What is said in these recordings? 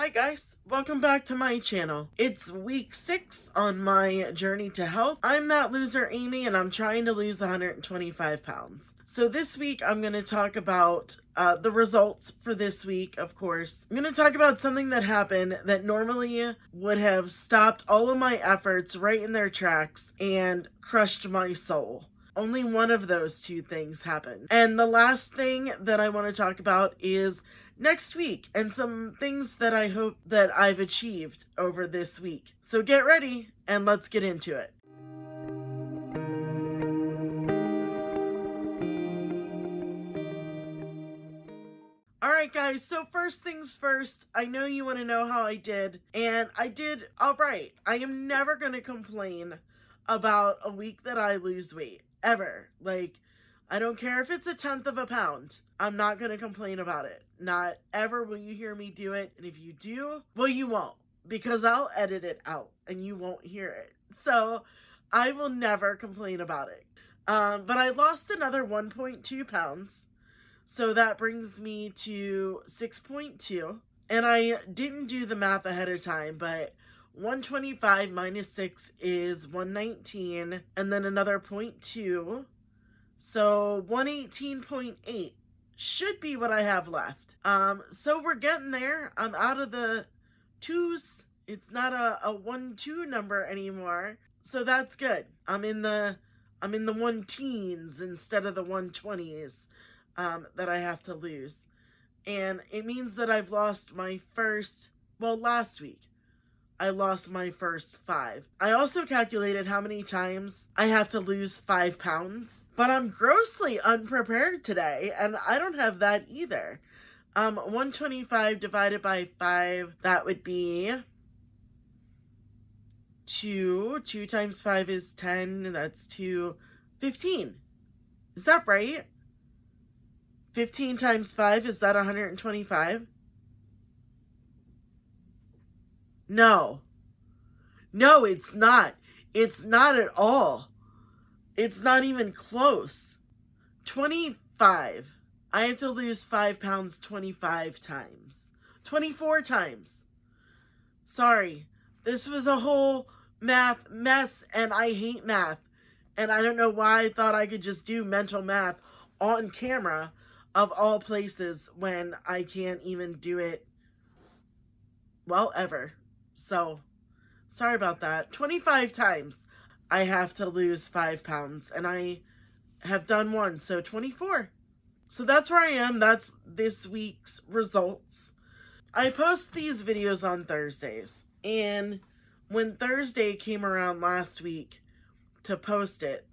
Hi guys, welcome back to my channel. It's week 6 on my journey to health. I'm that loser Amy and I'm trying to lose 125 pounds. So this week I'm going to talk about the results for this week, of course. I'm going to talk about something that happened that normally would have stopped all of my efforts right in their tracks and crushed my soul. Only one of those two things happened. And the last thing that I want to talk about is next week and some things that I hope that I've achieved over this week. So get ready and let's get into it. Alright guys, so first things first, I know you want to know how I did, and I did alright. I am never going to complain about a week that I lose weight, ever. Like, I don't care if it's 1/10 of a pound. I'm not going to complain about it. Not ever will you hear me do it. And if you do, well, you won't, because I'll edit it out and you won't hear it. So I will never complain about it. But I lost another 1.2 pounds. So that brings me to 6.2. And I didn't do the math ahead of time, but 125 minus 6 is 119. And then another 0.2. So 118.8 should be what I have left. So we're getting there. I'm out of the twos. It's not a 1-2 number anymore. So that's good. I'm in the 1-teens instead of the 120s that I have to lose. And it means that I've lost my first, well, last week I lost my first 5. I also calculated how many times I have to lose 5 pounds, but I'm grossly unprepared today, and I don't have that either. 125 divided by 5, that would be 2. 2 times 5 is 10, that's 2. 15. Is that right? 15 times 5, is that 125? No. No, it's not. It's not at all. It's not even close. 25. I have to lose 5 pounds 25 times. 24 times. Sorry. This was a whole math mess, and I hate math. And I don't know why I thought I could just do mental math on camera, of all places, when I can't even do it, well, ever. So, sorry about that. 25 times I have to lose 5 pounds, and I have done one, so 24. So that's where I am. That's this week's results. I post these videos on Thursdays, and when Thursday came around last week to post it,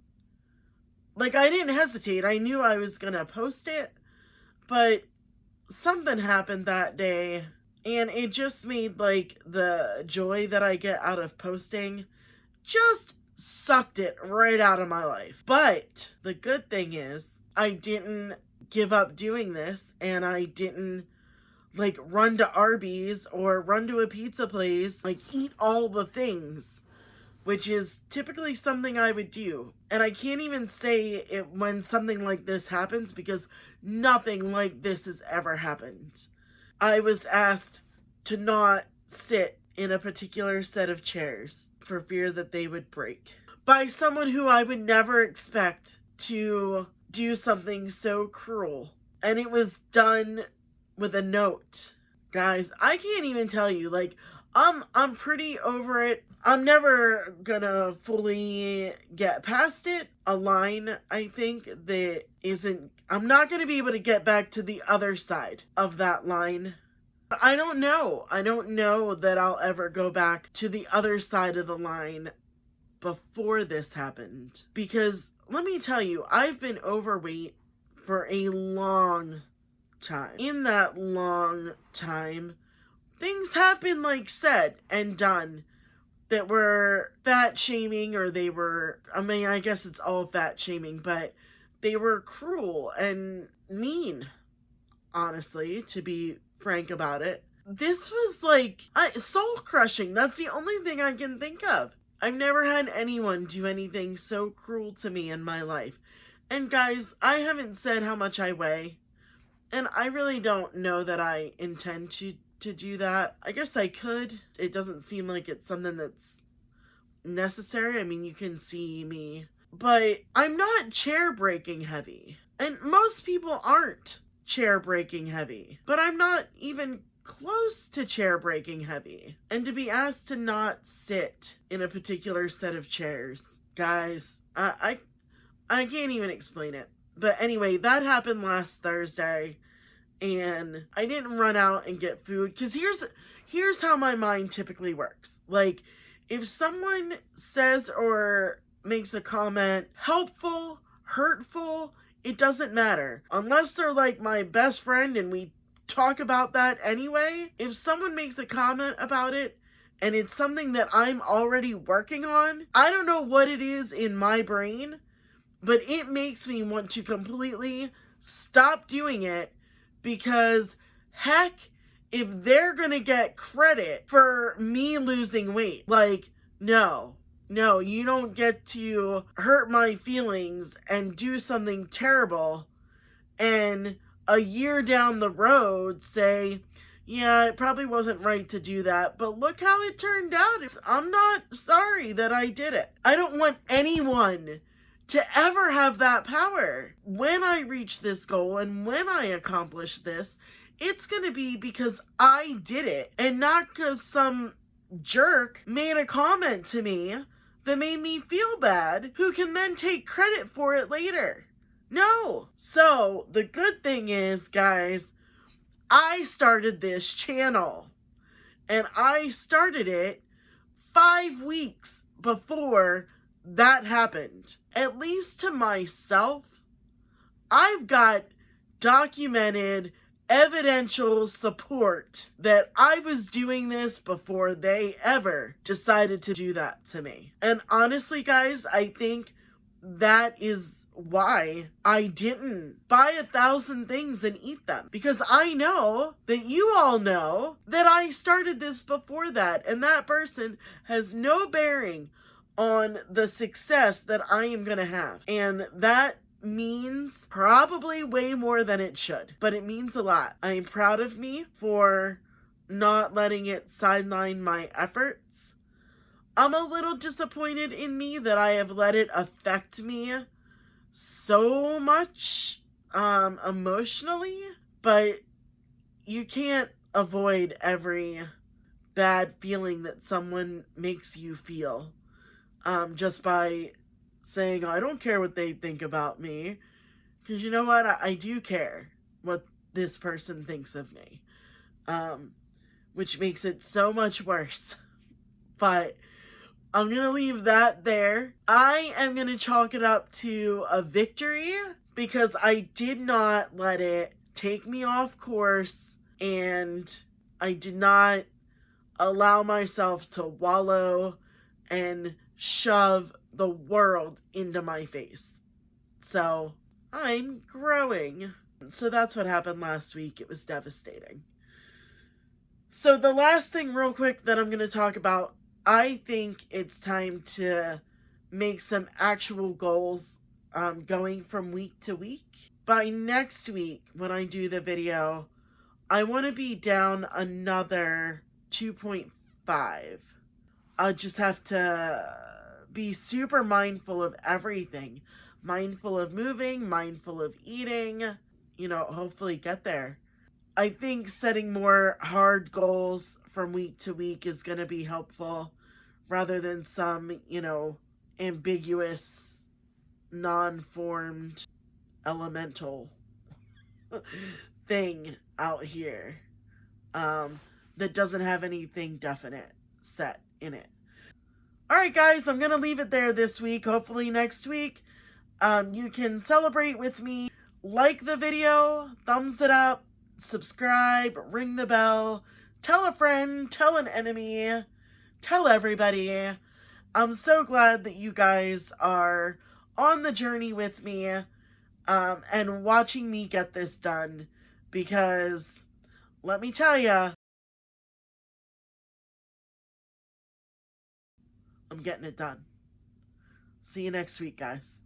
like, I didn't hesitate. I knew I was gonna post it, but something happened that day, and it just made, like, the joy that I get out of posting, just sucked it right out of my life. But the good thing is, I didn't give up doing this, and I didn't, like, run to Arby's or run to a pizza place, like, eat all the things, which is typically something I would do. And I can't even say it when something like this happens, because nothing like this has ever happened. I was asked to not sit in a particular set of chairs for fear that they would break by someone who I would never expect to do something so cruel. And it was done with a note. Guys, I can't even tell you, like, I'm pretty over it. I'm never gonna fully get past it. A line, I think, that isn't, I'm not gonna be able to get back to the other side of that line. I don't know. I don't know that I'll ever go back to the other side of the line before this happened. Because, let me tell you, I've been overweight for a long time. In that long time, things have been, like, said and done that were fat shaming, or they were, I mean, I guess it's all fat shaming, but they were cruel and mean, honestly, to be frank about it. This was, like, soul crushing. That's the only thing I can think of. I've never had anyone do anything so cruel to me in my life. And guys, I haven't said how much I weigh, and I really don't know that I intend to to do that. I guess I could. It doesn't seem like it's something that's necessary. I mean, you can see me, but I'm not chair breaking heavy. And most people aren't chair breaking heavy. But I'm not even close to chair breaking heavy. And to be asked to not sit in a particular set of chairs, guys, I can't even explain it. But anyway, that happened last Thursday, and I didn't run out and get food, because here's how my mind typically works. Like, if someone says or makes a comment, helpful, hurtful, it doesn't matter. Unless they're like my best friend and we talk about that anyway. If someone makes a comment about it and it's something that I'm already working on, I don't know what it is in my brain, but it makes me want to completely stop doing it, because heck, if they're gonna get credit for me losing weight, like, no, you don't get to hurt my feelings and do something terrible and a year down the road say, yeah, it probably wasn't right to do that, but look how it turned out. I'm not sorry that I did it. I don't want anyone to ever have that power. When I reach this goal and when I accomplish this, it's going to be because I did it, and not because some jerk made a comment to me that made me feel bad, who can then take credit for it later. No. So the good thing is, guys, I started this channel, and I started it 5 weeks before that happened. At least to myself, I've got documented evidential support that I was doing this before they ever decided to do that to me. And honestly, guys, I think that is why I didn't buy 1,000 things and eat them. Because I know that you all know that I started this before that, and that person has no bearing on the success that I am going to have. And that means probably way more than it should, but it means a lot. I am proud of me for not letting it sideline my efforts. I'm a little disappointed in me that I have let it affect me so much emotionally, but you can't avoid every bad feeling that someone makes you feel just by saying, I don't care what they think about me. Because you know what? I do care what this person thinks of me. Which makes it so much worse. But I'm going to leave that there. I am going to chalk it up to a victory, because I did not let it take me off course, and I did not allow myself to wallow and shove the world into my face. So I'm growing. So that's what happened last week. It was devastating. So the last thing real quick that I'm going to talk about, I think it's time to make some actual goals going from week to week. By next week, when I do the video, I want to be down another 2.5. I'll just have to be super mindful of everything. Mindful of moving, mindful of eating, hopefully get there. I think setting more hard goals from week to week is going to be helpful, rather than some, ambiguous, non-formed, elemental thing out here that doesn't have anything definite set in it. Alright guys, I'm going to leave it there this week. Hopefully next week you can celebrate with me. Like the video, thumbs it up, subscribe, ring the bell, tell a friend, tell an enemy, tell everybody. I'm so glad that you guys are on the journey with me and watching me get this done, because let me tell ya, I'm getting it done. See you next week, guys.